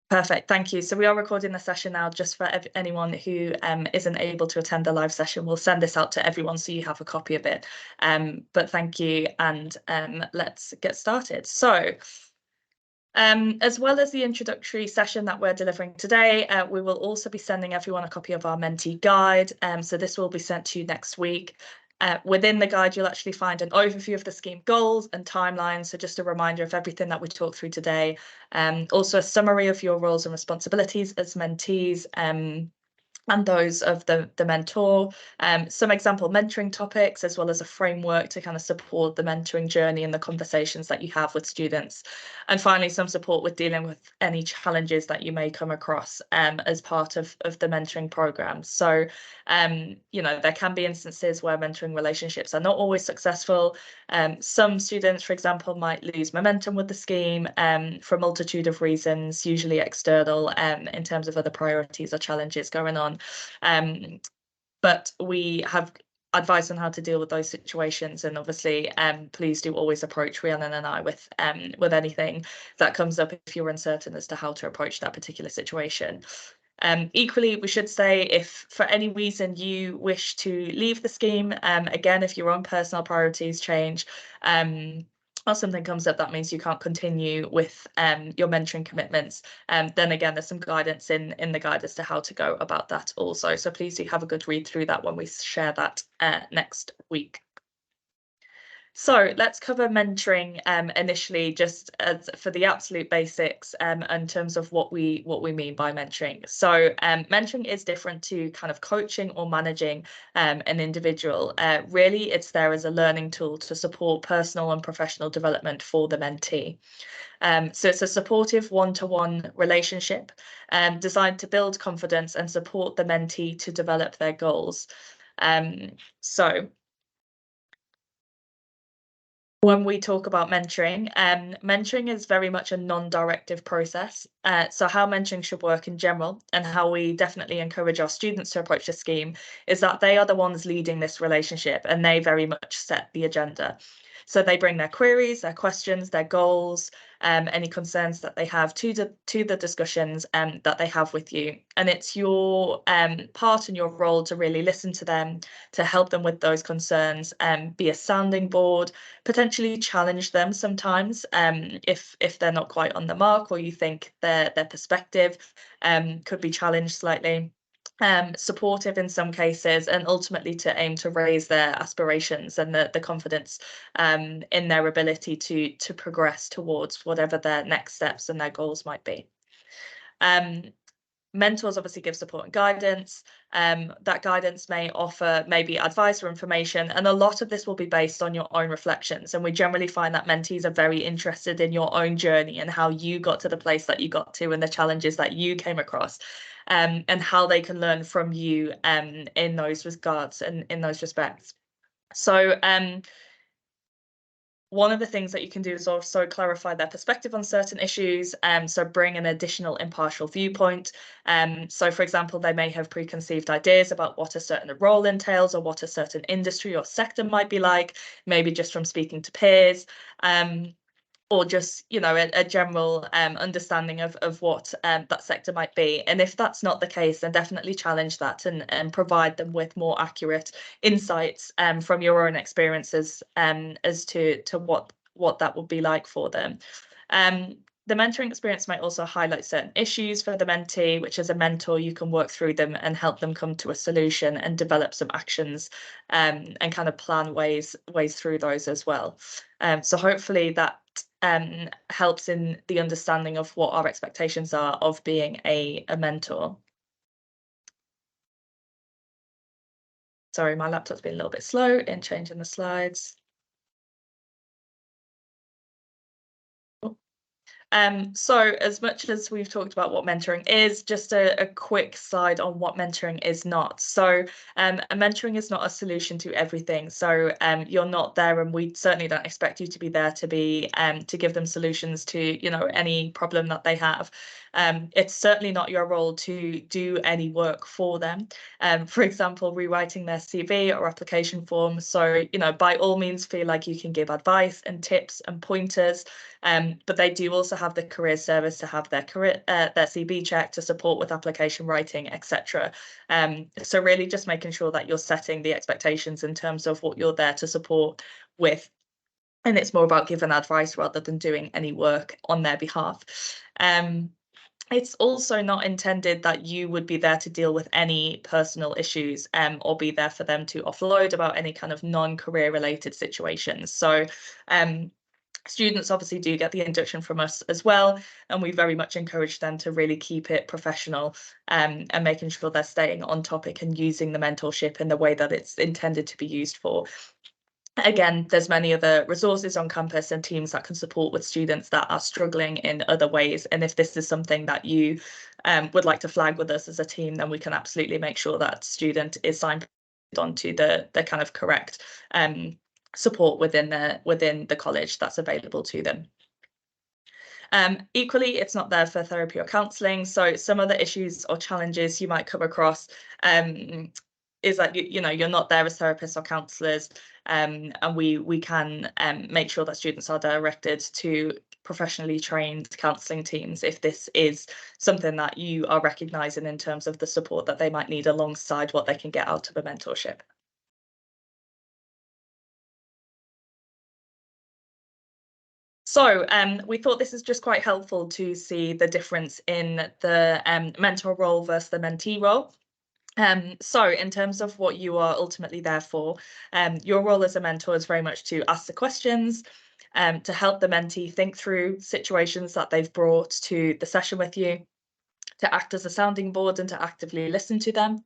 Perfect, thank you. So we are recording the session now just for anyone who isn't able to attend the live session. We'll send this out to everyone so you have a copy of it. But thank you, and let's get started. So as well as the introductory session that we're delivering today, we will also be sending everyone a copy of our mentee guide. So this will be sent to you next week. Within the guide, you'll actually find an overview of the scheme goals and timelines. So just a reminder of everything that we talked through today. Also a summary of your roles and responsibilities as mentees. And those of the mentor, some example mentoring topics, as well as a framework to kind of support the mentoring journey and the conversations that you have with students. And finally, some support with dealing with any challenges that you may come across as part of the mentoring program. So, there can be instances where mentoring relationships are not always successful. Some students, for example, might lose momentum with the scheme for a multitude of reasons, usually external in terms of other priorities or challenges going on. But we have advice on how to deal with those situations, and obviously please do always approach Rhiannon and I with anything that comes up if you're uncertain as to how to approach that particular situation. Equally, we should say, if for any reason you wish to leave the scheme, again, if your own personal priorities change, or something comes up that means you can't continue with your mentoring commitments, then again, there's some guidance in the guide as to how to go about that also. So please do have a good read through that when we share that next week. So let's cover mentoring initially, just as for the absolute basics in terms of what we mean by mentoring. So mentoring is different to kind of coaching or managing an individual. Really, it's there as a learning tool to support personal and professional development for the mentee. So it's a supportive one-to-one relationship designed to build confidence and support the mentee to develop their goals. So when we talk about mentoring, mentoring is very much a non-directive process. So how mentoring should work in general, and how we definitely encourage our students to approach the scheme, is that they are the ones leading this relationship, and they very much set the agenda. So they bring their queries, their questions, their goals, any concerns that they have to the discussions that they have with you. And it's your part and your role to really listen to them, to help them with those concerns, be a sounding board, potentially challenge them sometimes if they're not quite on the mark, or you think their perspective could be challenged slightly. Supportive in some cases, and ultimately to aim to raise their aspirations and the confidence in their ability to progress towards whatever their next steps and their goals might be. Mentors obviously give support and guidance. That guidance may offer maybe advice or information, and a lot of this will be based on your own reflections. And we generally find that mentees are very interested in your own journey and how you got to the place that you got to, and the challenges that you came across, and how they can learn from you in those regards and in those respects. So one of the things that you can do is also clarify their perspective on certain issues, so bring an additional impartial viewpoint. So for example, they may have preconceived ideas about what a certain role entails, or what a certain industry or sector might be like, maybe just from speaking to peers, or just, a general understanding of what that sector might be. And if that's not the case, then definitely challenge that and provide them with more accurate insights from your own experiences as to what that would be like for them. The mentoring experience might also highlight certain issues for the mentee, which as a mentor, you can work through them and help them come to a solution and develop some actions and kind of plan ways through those as well. So hopefully that helps in the understanding of what our expectations are of being a mentor. Sorry, my laptop's been a little bit slow in changing the slides. So as much as we've talked about what mentoring is, just a quick slide on what mentoring is not. So a mentoring is not a solution to everything. So you're not there, and we certainly don't expect you to be there to give them solutions to any problem that they have. It's certainly not your role to do any work for them. For example, rewriting their CV or application form. So by all means feel like you can give advice and tips and pointers, but they do also have have the career service, to have their career their CB checked, to support with application writing, etc. So really just making sure that you're setting the expectations in terms of what you're there to support with. And it's more about giving advice rather than doing any work on their behalf. It's also not intended that you would be there to deal with any personal issues or be there for them to offload about any kind of non-career related situations. So students obviously do get the induction from us as well, and we very much encourage them to really keep it professional and making sure they're staying on topic and using the mentorship in the way that it's intended to be used for. Again, there's many other resources on campus and teams that can support with students that are struggling in other ways. And if this is something that you would like to flag with us as a team, then we can absolutely make sure that student is signed onto the kind of correct support within the college that's available to them. Equally, it's not there for therapy or counselling. So some of the issues or challenges you might come across is that you're not there as therapists or counsellors, and we can make sure that students are directed to professionally trained counselling teams if this is something that you are recognising in terms of the support that they might need alongside what they can get out of a mentorship. So we thought this is just quite helpful to see the difference in the mentor role versus the mentee role. So in terms of what you are ultimately there for, your role as a mentor is very much to ask the questions, to help the mentee think through situations that they've brought to the session with you, to act as a sounding board and to actively listen to them,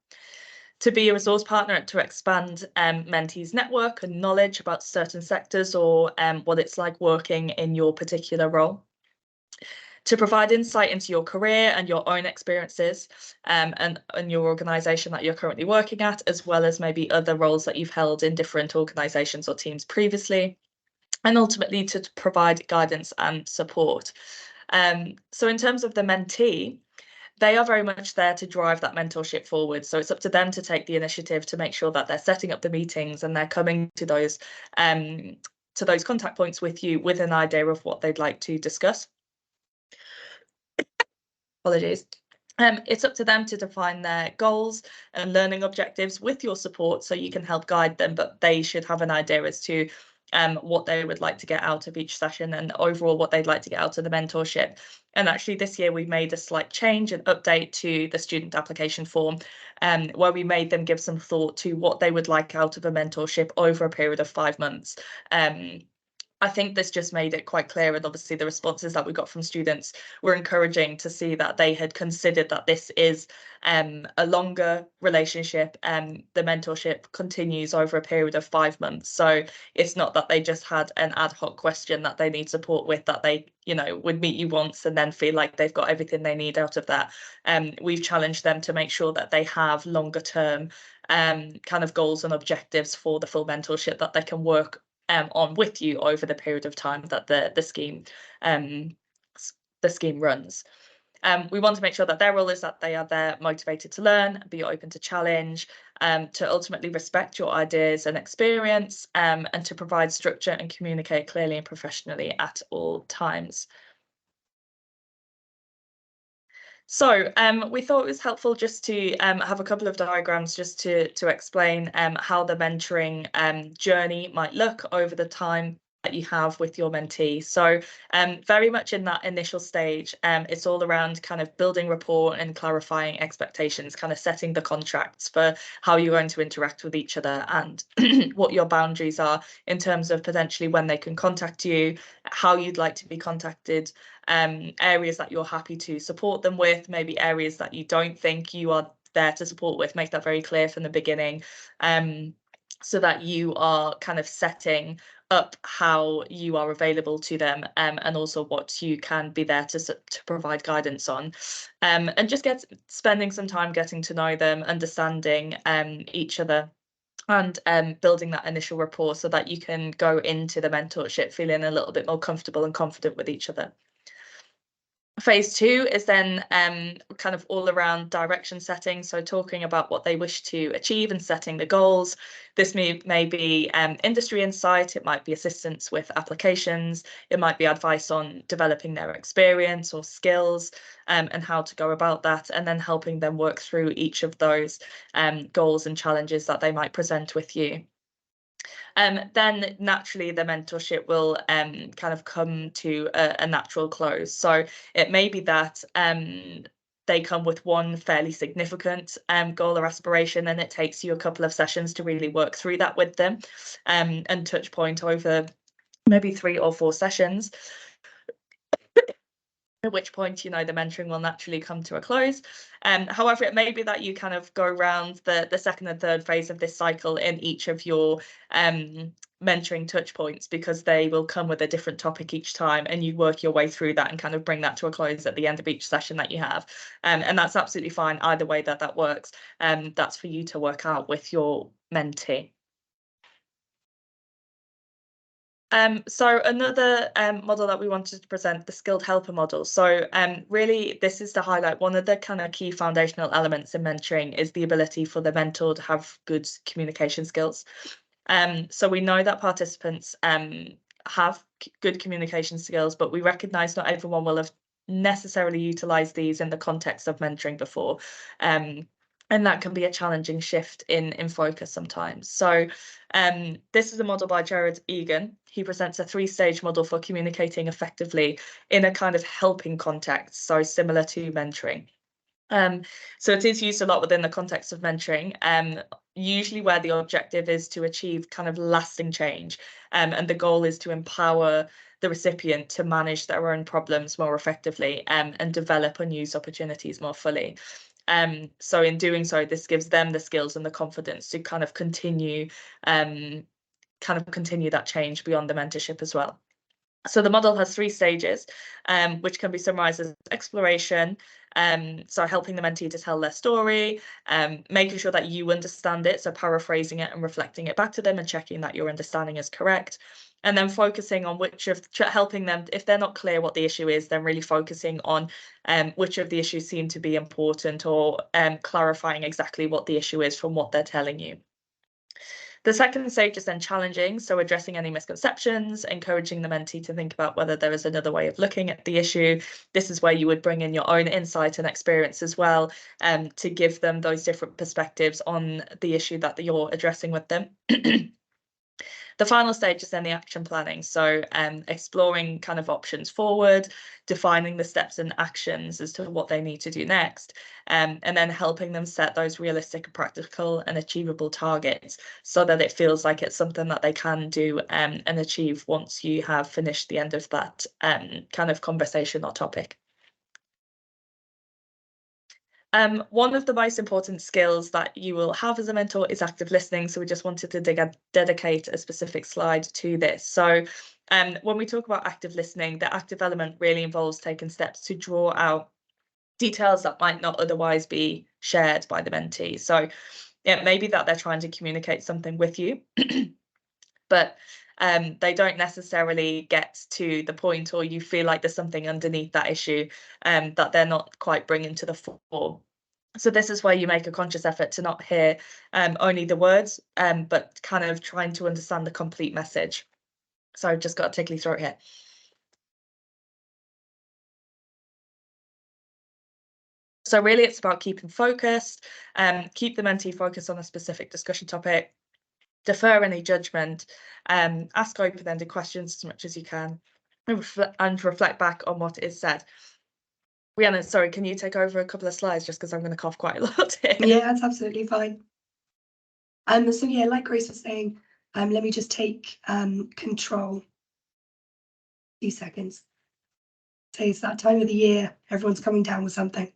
to be a resource partner and to expand mentees' network and knowledge about certain sectors or what it's like working in your particular role, to provide insight into your career and your own experiences and your organisation that you're currently working at, as well as maybe other roles that you've held in different organisations or teams previously, and ultimately to provide guidance and support. So in terms of the mentee, they are very much there to drive that mentorship forward. So it's up to them to take the initiative to make sure that they're setting up the meetings and they're coming to those contact points with you with an idea of what they'd like to discuss. Apologies. It's up to them to define their goals and learning objectives with your support so you can help guide them, but they should have an idea as to what they would like to get out of each session and overall what they'd like to get out of the mentorship. And actually this year we made a slight change and update to the student application form where we made them give some thought to what they would like out of a mentorship over a period of 5 months. I think this just made it quite clear, and obviously the responses that we got from students were encouraging to see that they had considered that this is a longer relationship. The mentorship continues over a period of 5 months. So it's not that they just had an ad hoc question that they need support with, that they, would meet you once and then feel like they've got everything they need out of that. We've challenged them to make sure that they have longer term kind of goals and objectives for the full mentorship that they can work on with you over the period of time that the scheme runs. We want to make sure that their role is that they are there motivated to learn, be open to challenge, to ultimately respect your ideas and experience, and to provide structure and communicate clearly and professionally at all times. So we thought it was helpful just to have a couple of diagrams just to explain how the mentoring journey might look over the time that you have with your mentee. So very much in that initial stage, it's all around kind of building rapport and clarifying expectations, kind of setting the contracts for how you're going to interact with each other and what your boundaries are in terms of potentially when they can contact you, how you'd like to be contacted, areas that you're happy to support them with, maybe areas that you don't think you are there to support with, make that very clear from the beginning, so that you are kind of setting up how you are available to them, and also what you can be there to provide guidance on, and just spending some time getting to know them, understanding each other, and building that initial rapport so that you can go into the mentorship feeling a little bit more comfortable and confident with each other. Phase 2 is then kind of all around direction setting, so talking about what they wish to achieve and setting the goals. This may be industry insight, it might be assistance with applications, it might be advice on developing their experience or skills, and how to go about that, and then helping them work through each of those goals and challenges that they might present with you. Then naturally the mentorship will kind of come to a natural close. So it may be that they come with one fairly significant goal or aspiration, and it takes you a couple of sessions to really work through that with them, and touch point over maybe 3 or 4 sessions. At which point, the mentoring will naturally come to a close. However, it may be that you kind of go around the second and third phase of this cycle in each of your mentoring touch points, because they will come with a different topic each time, and you work your way through that and kind of bring that to a close at the end of each session that you have. And that's absolutely fine either way that works. That's for you to work out with your mentee. So another model that we wanted to present, the skilled helper model. So really, this is to highlight one of the kind of key foundational elements in mentoring is the ability for the mentor to have good communication skills. So we know that participants have good communication skills, but we recognise not everyone will have necessarily utilised these in the context of mentoring before. And that can be a challenging shift in focus sometimes. So this is a model by Jared Egan. He presents a 3-stage model for communicating effectively in a kind of helping context, so similar to mentoring. So it is used a lot within the context of mentoring, usually where the objective is to achieve kind of lasting change, and the goal is to empower the recipient to manage their own problems more effectively, and develop unused opportunities more fully. So in doing so, this gives them the skills and the confidence to kind of continue that change beyond the mentorship as well. So the model has 3 stages, which can be summarized as exploration, so helping the mentee to tell their story, making sure that you understand it, so paraphrasing it and reflecting it back to them and checking that your understanding is correct. And then focusing on helping them, if they're not clear what the issue is, then really focusing on which of the issues seem to be important, or clarifying exactly what the issue is from what they're telling you. The second stage is then challenging, so addressing any misconceptions, encouraging the mentee to think about whether there is another way of looking at the issue. This is where you would bring in your own insight and experience as well, to give them those different perspectives on the issue that you're addressing with them. The final stage is then the action planning, so exploring kind of options forward, defining the steps and actions as to what they need to do next, and then helping them set those realistic, practical and achievable targets, so that it feels like it's something that they can do and achieve once you have finished the end of that kind of conversation or topic. One of the most important skills that you will have as a mentor is active listening. So we just wanted to dedicate a specific slide to this. So when we talk about active listening, the active element really involves taking steps to draw out details that might not otherwise be shared by the mentee. So it may be that they're trying to communicate something with you, but they don't necessarily get to the point, or you feel like there's something underneath that issue that they're not quite bringing to the fore. So this is where you make a conscious effort to not hear only the words, but kind of trying to understand the complete message. So I've just got a tickly throat here. So really it's about keeping focused, keep the mentee focused on a specific discussion topic, defer any judgment, ask open-ended questions as much as you can, and reflect back on what is said. Rhiannon, sorry, can you take over a couple of slides, just because I'm going to cough quite a lot here? Yeah, that's absolutely fine. So yeah, like Grace was saying, let me just take control. 2 seconds. So it's that time of the year, everyone's coming down with something.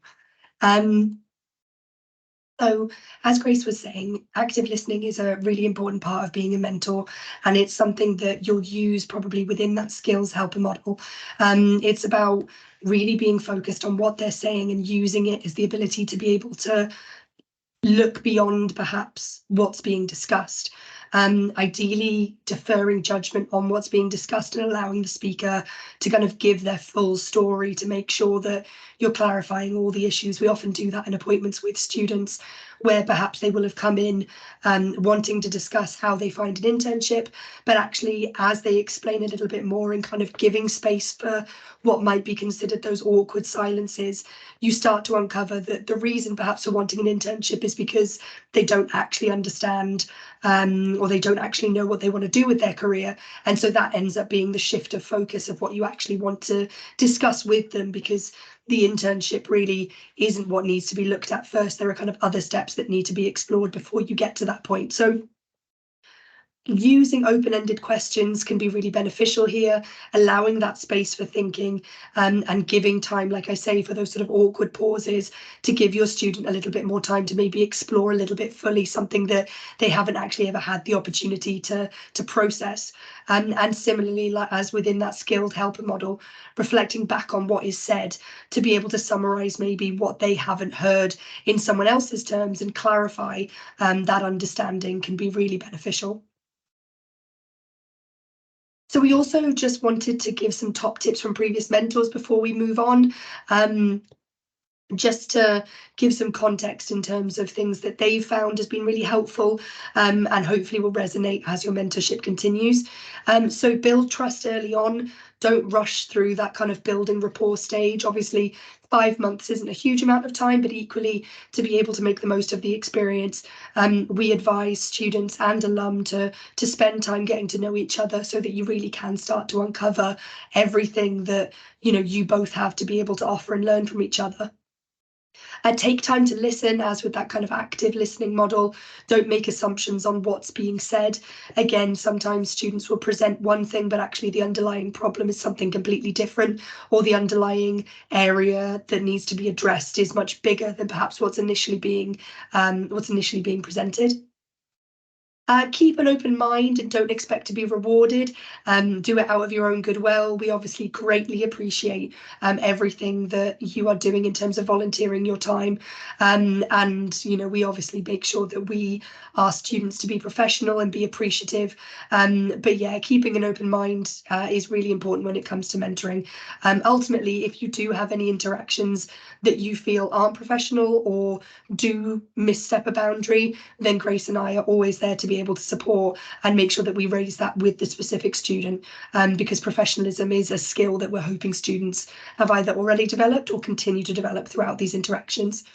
So as Grace was saying, active listening is a really important part of being a mentor, and it's something that you'll use probably within that skills helper model. It's about really being focused on what they're saying and using it as the ability to be able to look beyond perhaps what's being discussed. ideally deferring judgment on what's being discussed and allowing the speaker to kind of give their full story to make sure that you're clarifying all the issues. We often do that in appointments with students where perhaps they will have come in wanting to discuss how they find an internship, but actually as they explain a little bit more and kind of giving space for what might be considered those awkward silences, you start to uncover that the reason perhaps for wanting an internship is because they don't actually understand or they don't actually know what they want to do with their career. And so that ends up being the shift of focus of what you actually want to discuss with them, because the internship really isn't what needs to be looked at first. There are kind of other steps that need to be explored before you get to that point. So using open-ended questions can be really beneficial here, allowing that space for thinking and giving time, like I say, for those sort of awkward pauses to give your student a little bit more time to maybe explore a little bit fully something that they haven't actually ever had the opportunity to process. And similarly, like as within that skilled helper model, reflecting back on what is said to be able to summarize maybe what they haven't heard in someone else's terms and clarify that understanding can be really beneficial. So we also just wanted to give some top tips from previous mentors before we move on, just to give some context in terms of things that they've found has been really helpful and hopefully will resonate as your mentorship continues. So build trust early on. Don't rush through that kind of building rapport stage. Obviously, 5 months isn't a huge amount of time, but equally to be able to make the most of the experience, we advise students and alum to spend time getting to know each other so that you really can start to uncover everything that you both have to be able to offer and learn from each other. Take time to listen, as with that kind of active listening model. Don't make assumptions on what's being said. Again, sometimes students will present one thing, but actually the underlying problem is something completely different, or the underlying area that needs to be addressed is much bigger than perhaps what's initially being presented. Keep an open mind and don't expect to be rewarded. Do it out of your own goodwill. We obviously greatly appreciate everything that you are doing in terms of volunteering your time. And we obviously make sure that we ask students to be professional and be appreciative. But yeah, keeping an open mind is really important when it comes to mentoring. Ultimately, if you do have any interactions that you feel aren't professional or do misstep a boundary, then Grace and I are always there to be able to support and make sure that we raise that with the specific student, because professionalism is a skill that we're hoping students have either already developed or continue to develop throughout these interactions.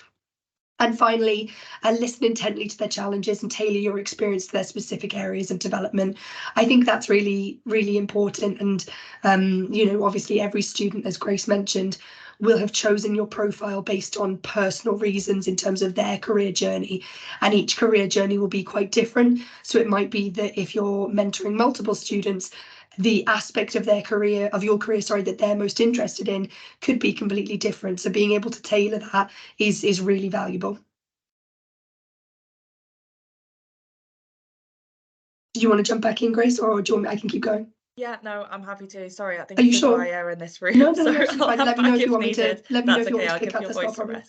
And finally, listen intently to their challenges and tailor your experience to their specific areas of development. I think that's really, really important. And, obviously every student, as Grace mentioned, will have chosen your profile based on personal reasons in terms of their career journey. And each career journey will be quite different. So it might be that if you're mentoring multiple students, the aspect of your career, that they're most interested in could be completely different. So being able to tailor that is really valuable. Do you want to jump back in, Grace, or do you want me? I can keep going. Yeah, no, I'm happy to. Sorry, I think Are you it's a sure? dry air in this room. No, So absolutely fine. Let me know if you want me to. Let me know if you want me to pick up. That's not a problem.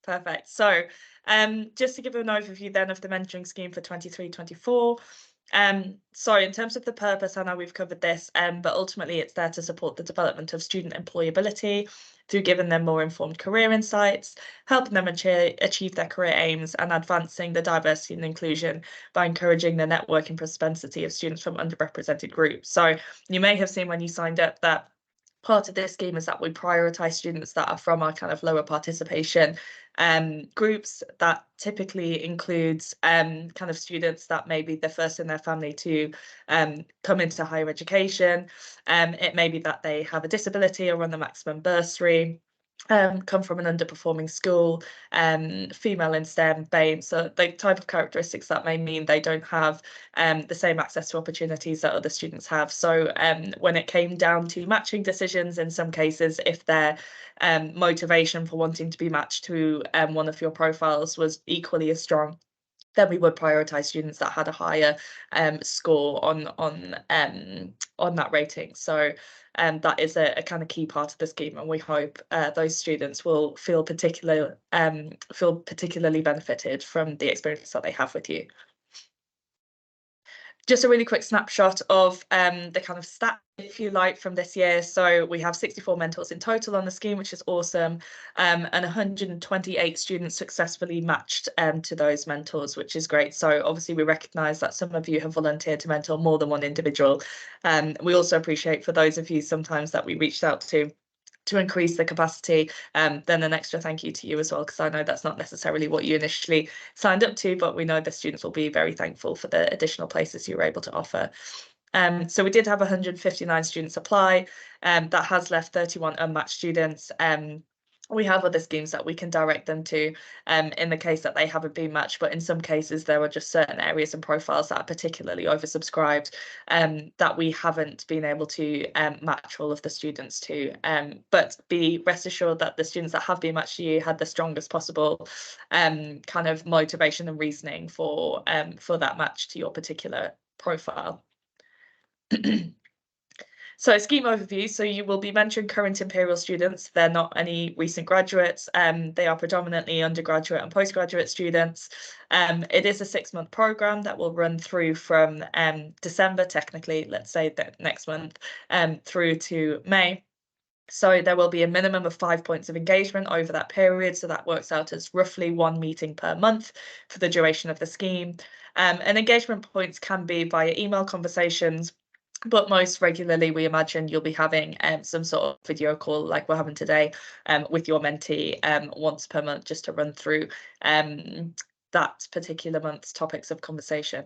Perfect. So, just to give an overview then of the mentoring scheme for 23-24. Sorry, in terms of the purpose, I know we've covered this, but ultimately it's there to support the development of student employability through giving them more informed career insights, helping them achieve their career aims, and advancing the diversity and inclusion by encouraging the networking propensity of students from underrepresented groups. So you may have seen when you signed up that part of this scheme is that we prioritise students that are from our kind of lower participation groups. That typically includes kind of students that may be the first in their family to come into higher education. It may be that they have a disability or on the maximum bursary, come from an underperforming school, female in STEM, BAME. So the type of characteristics that may mean they don't have the same access to opportunities that other students have. So when it came down to matching decisions, in some cases, if their motivation for wanting to be matched to one of your profiles was equally as strong, then we would prioritise students that had a higher score on that rating. So that is a kind of key part of the scheme, and we hope those students will feel particularly benefited from the experience that they have with you. Just a really quick snapshot of the kind of stat, if you like, from this year. So we have 64 mentors in total on the scheme, which is awesome, and 128 students successfully matched to those mentors, which is great. So obviously we recognise that some of you have volunteered to mentor more than one individual. We also appreciate for those of you sometimes that we reached out to increase the capacity, then an extra thank you to you as well, because I know that's not necessarily what you initially signed up to, but we know the students will be very thankful for the additional places you were able to offer. So we did have 159 students apply, that has left 31 unmatched students. We have other schemes that we can direct them to in the case that they haven't been matched, but in some cases there are just certain areas and profiles that are particularly oversubscribed that we haven't been able to match all of the students to. But be rest assured that the students that have been matched to you had the strongest possible kind of motivation and reasoning for that match to your particular profile. So scheme overview, so you will be mentoring current Imperial students. They're not any recent graduates. They are predominantly undergraduate and postgraduate students. It is a 6-month programme that will run through from December, technically, let's say that next month, through to May. So there will be a minimum of 5 points of engagement over that period. So that works out as roughly 1 meeting per month for the duration of the scheme. And engagement points can be via email conversations, but most regularly we imagine you'll be having some sort of video call like we're having today with your mentee once per month, just to run through that particular month's topics of conversation.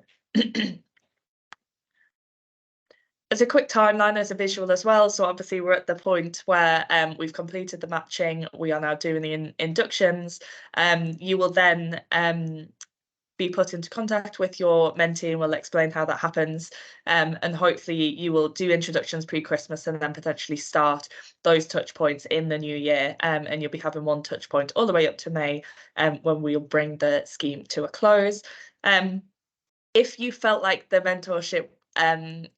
As a quick timeline, as a visual as well, so obviously we're at the point where we've completed the matching, we are now doing the inductions. You will then be put into contact with your mentee, and we'll explain how that happens. And hopefully you will do introductions pre-Christmas and then potentially start those touch points in the new year. And you'll be having one touch point all the way up to May when we'll bring the scheme to a close. If you felt like the mentorship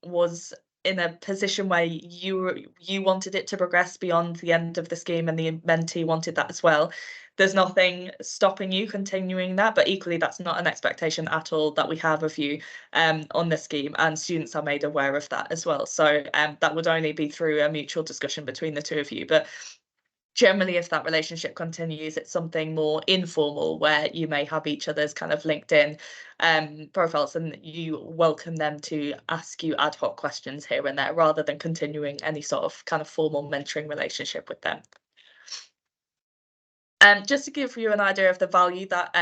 was in a position where you wanted it to progress beyond the end of the scheme and the mentee wanted that as well, there's nothing stopping you continuing that, but equally that's not an expectation at all that we have of you on the scheme, and students are made aware of that as well. So that would only be through a mutual discussion between the two of you. But generally, if that relationship continues, it's something more informal where you may have each other's kind of LinkedIn profiles, and you welcome them to ask you ad hoc questions here and there rather than continuing any sort of kind of formal mentoring relationship with them. Just to give you an idea of the value that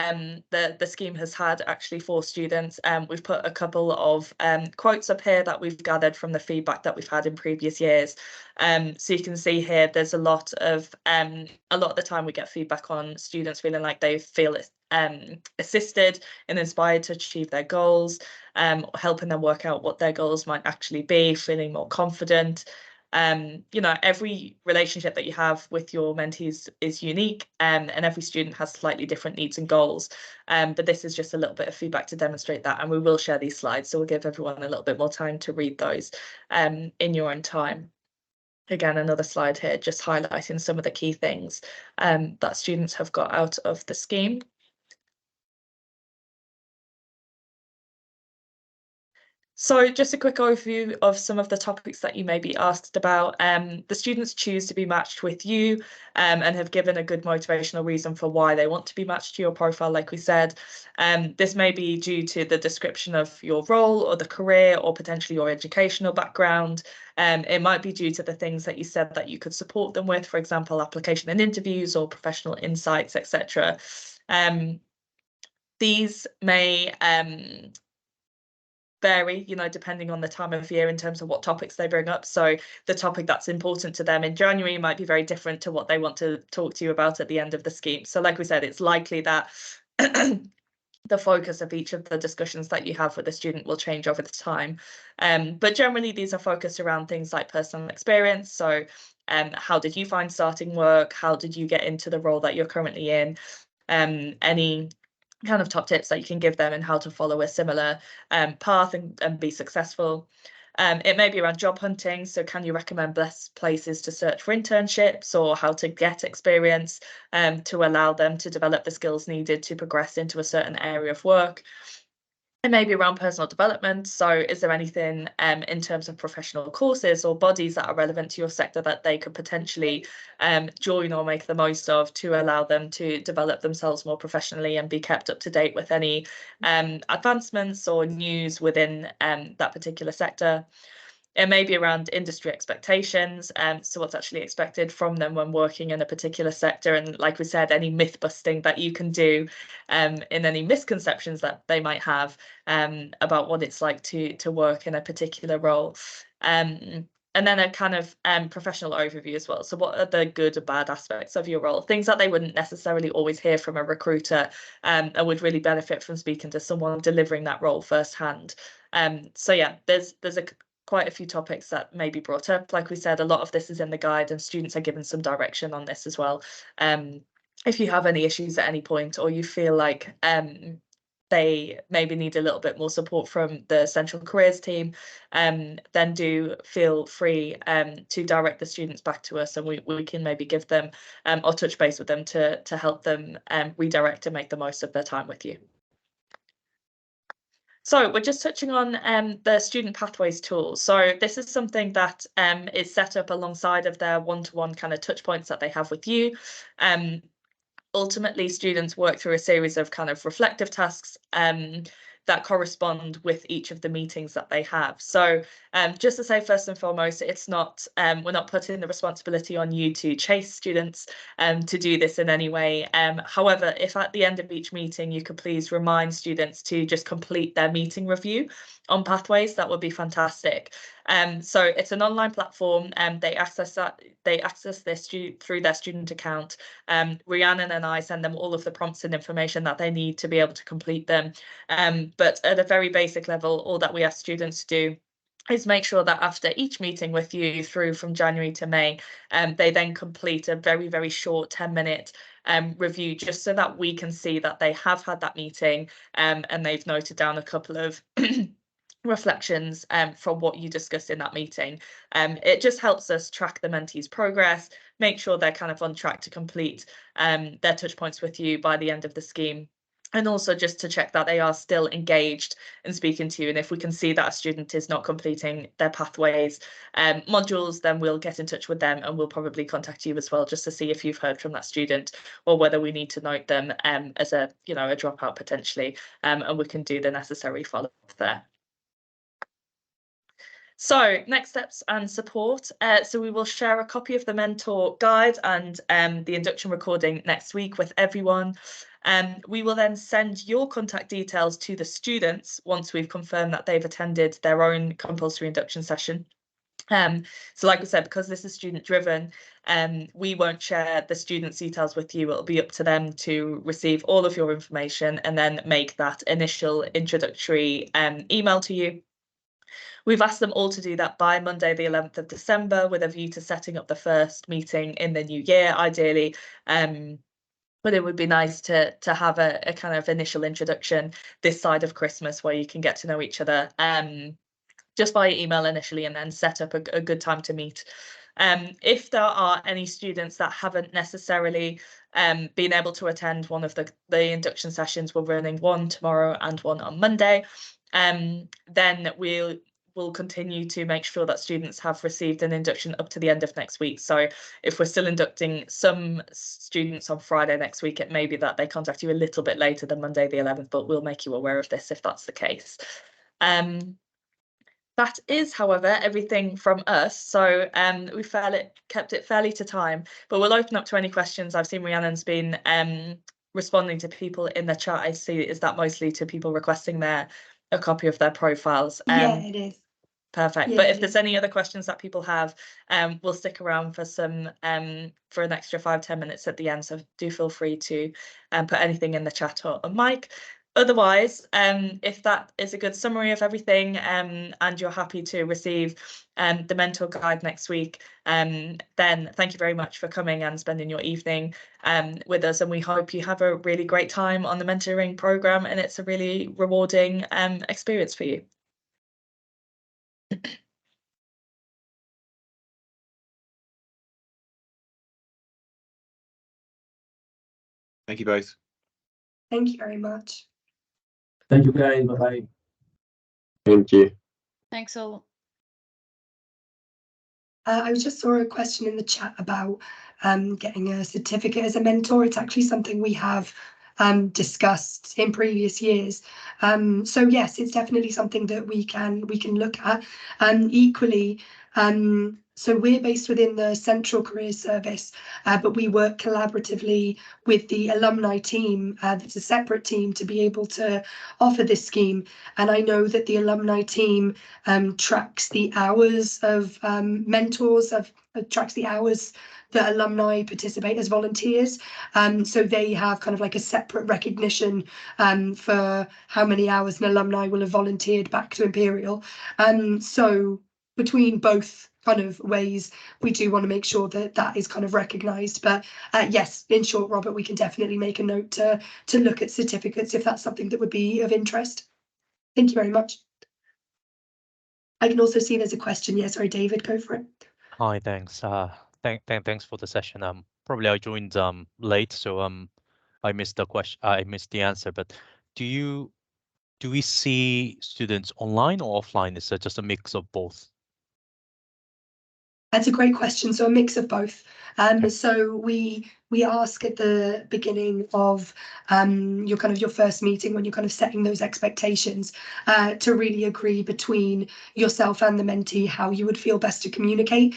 the scheme has had actually for students, we've put a couple of quotes up here that we've gathered from the feedback that we've had in previous years. So you can see here there's a lot of the time we get feedback on students feeling like they feel assisted and inspired to achieve their goals, helping them work out what their goals might actually be, feeling more confident. You know, every relationship that you have with your mentees is unique, and every student has slightly different needs and goals. But this is just a little bit of feedback to demonstrate that, and we will share these slides, so we'll give everyone a little bit more time to read those in your own time. Again, another slide here just highlighting some of the key things that students have got out of the scheme. So just a quick overview of some of the topics that you may be asked about. The students choose to be matched with you and have given a good motivational reason for why they want to be matched to your profile, like we said. This may be due to the description of your role or the career or potentially your educational background. It might be due to the things that you said that you could support them with, for example, application and interviews or professional insights, etc. These may vary, you know, depending on the time of year in terms of what topics they bring up. So the topic that's important to them in January might be very different to what they want to talk to you about at the end of the scheme. So like we said, it's likely that the focus of each of the discussions that you have with the student will change over the time. But generally, these are focused around things like personal experience. So how did you find starting work? How did you get into the role that you're currently in? Any kind of top tips that you can give them and how to follow a similar path and be successful. It may be around job hunting, so can you recommend best places to search for internships or how to get experience to allow them to develop the skills needed to progress into a certain area of work. It may be around personal development. So is there anything in terms of professional courses or bodies that are relevant to your sector that they could potentially join or make the most of to allow them to develop themselves more professionally and be kept up to date with any advancements or news within that particular sector? It may be around industry expectations, so what's actually expected from them when working in a particular sector, and like we said, any myth busting that you can do in any misconceptions that they might have about what it's like to work in a particular role. And then a kind of professional overview as well. So what are the good or bad aspects of your role? Things that they wouldn't necessarily always hear from a recruiter and would really benefit from speaking to someone delivering that role firsthand. So yeah, there's quite a few topics that may be brought up. Like we said, a lot of this is in the guide and students are given some direction on this as well. If you have any issues at any point or you feel like they maybe need a little bit more support from the Central Careers team, then do feel free to direct the students back to us, and we can maybe give them or touch base with them to help them redirect and make the most of their time with you. So we're just touching on the Student Pathways tool. So this is something that is set up alongside of their one-to-one kind of touch points that they have with you. Ultimately, students work through a series of kind of reflective tasks that correspond with each of the meetings that they have. So just to say, first and foremost, it's not we're not putting the responsibility on you to chase students to do this in any way. However, if at the end of each meeting you could please remind students to just complete their meeting review on Pathways, that would be fantastic. So it's an online platform and they access this through their student account. Rhiannon and I send them all of the prompts and information that they need to be able to complete them. But at a very basic level, all that we ask students to do is make sure that after each meeting with you through from January to May, they then complete a very, very short 10-minute review, just so that we can see that they have had that meeting and they've noted down a couple of reflections from what you discussed in that meeting. It just helps us track the mentee's progress, make sure they're kind of on track to complete their touch points with you by the end of the scheme. And also just to check that they are still engaged in speaking to you. And if we can see that a student is not completing their pathways modules, then we'll get in touch with them and we'll probably contact you as well, just to see if you've heard from that student or whether we need to note them as a dropout potentially, and we can do the necessary follow-up there. So next steps and support. So we will share a copy of the mentor guide and the induction recording next week with everyone. We will then send your contact details to the students once we've confirmed that they've attended their own compulsory induction session. So like I said, because this is student driven, we won't share the students' details with you. It'll be up to them to receive all of your information and then make that initial introductory email to you. We've asked them all to do that by Monday, the 11th of December, with a view to setting up the first meeting in the new year, ideally. But it would be nice to have a kind of initial introduction this side of Christmas where you can get to know each other just by email initially and then set up a good time to meet. If there are any students that haven't necessarily been able to attend one of the induction sessions, we're running one tomorrow and one on Monday, then we'll continue to make sure that students have received an induction up to the end of next week. So if we're still inducting some students on Friday next week, it may be that they contact you a little bit later than Monday the 11th, but we'll make you aware of this if that's the case. That is, however, everything from us. So we kept it fairly to time, but we'll open up to any questions. I've seen Rhiannon's been responding to people in the chat. I see, is that mostly to people requesting a copy of their profiles? Yeah, it is. Perfect. Yeah, but if there's any other questions that people have, we'll stick around for some for an extra 5-10 minutes at the end. So do feel free to put anything in the chat or mic. Otherwise, if that is a good summary of everything and you're happy to receive the mentor guide next week, then thank you very much for coming and spending your evening with us. And we hope you have a really great time on the mentoring program and it's a really rewarding experience for you. Thank you both. Thank you very much. Thank you, guys. Bye-bye. Thank you. Thanks all. I just saw a question in the chat about getting a certificate as a mentor. It's actually something we have discussed in previous years. So yes, it's definitely something that we can look at. Equally, so we're based within the Central Careers Service, but we work collaboratively with the alumni team. That's a separate team to be able to offer this scheme. And I know that the alumni team tracks the hours of mentors, tracks the hours that alumni participate as volunteers. So they have kind of like a separate recognition for how many hours an alumni will have volunteered back to Imperial. So between both kind of ways, we do want to make sure that that is kind of recognised. But yes, in short, Robert, we can definitely make a note to look at certificates if that's something that would be of interest. Thank you very much. I can also see there's a question. Yeah, sorry, David, go for it. Hi, thanks. Thanks for the session. Probably I joined late, so I missed the question. I missed the answer. But do we see students online or offline? Is it just a mix of both? That's a great question. So a mix of both. So we ask at the beginning of your first meeting, when you're kind of setting those expectations, to really agree between yourself and the mentee how you would feel best to communicate.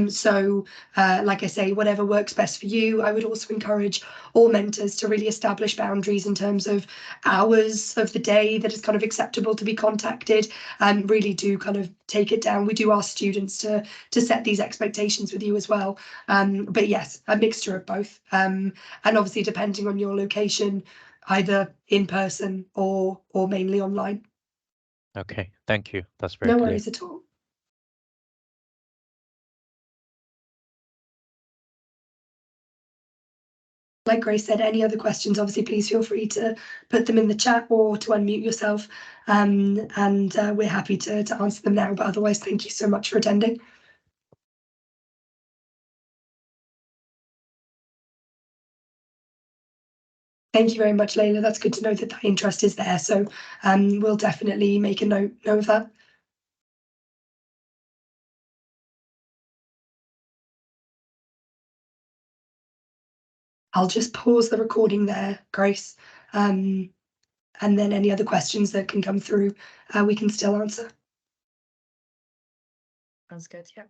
So like I say, whatever works best for you. I would also encourage all mentors to really establish boundaries in terms of hours of the day that is kind of acceptable to be contacted, and really do kind of take it down. We do ask students to set these expectations with you as well. But yes, a mixture of both. And obviously depending on your location, either in person or mainly online. Okay, thank you. That's very No clear. worries at all. Like Grace said, any other questions, obviously, please feel free to put them in the chat or to unmute yourself. And we're happy to answer them now. But otherwise, thank you so much for attending. Thank you very much, Layla. That's good to know that interest is there. So we'll definitely make a note of that. I'll just pause the recording there, Grace. And then any other questions that can come through, we can still answer. Sounds good, yeah.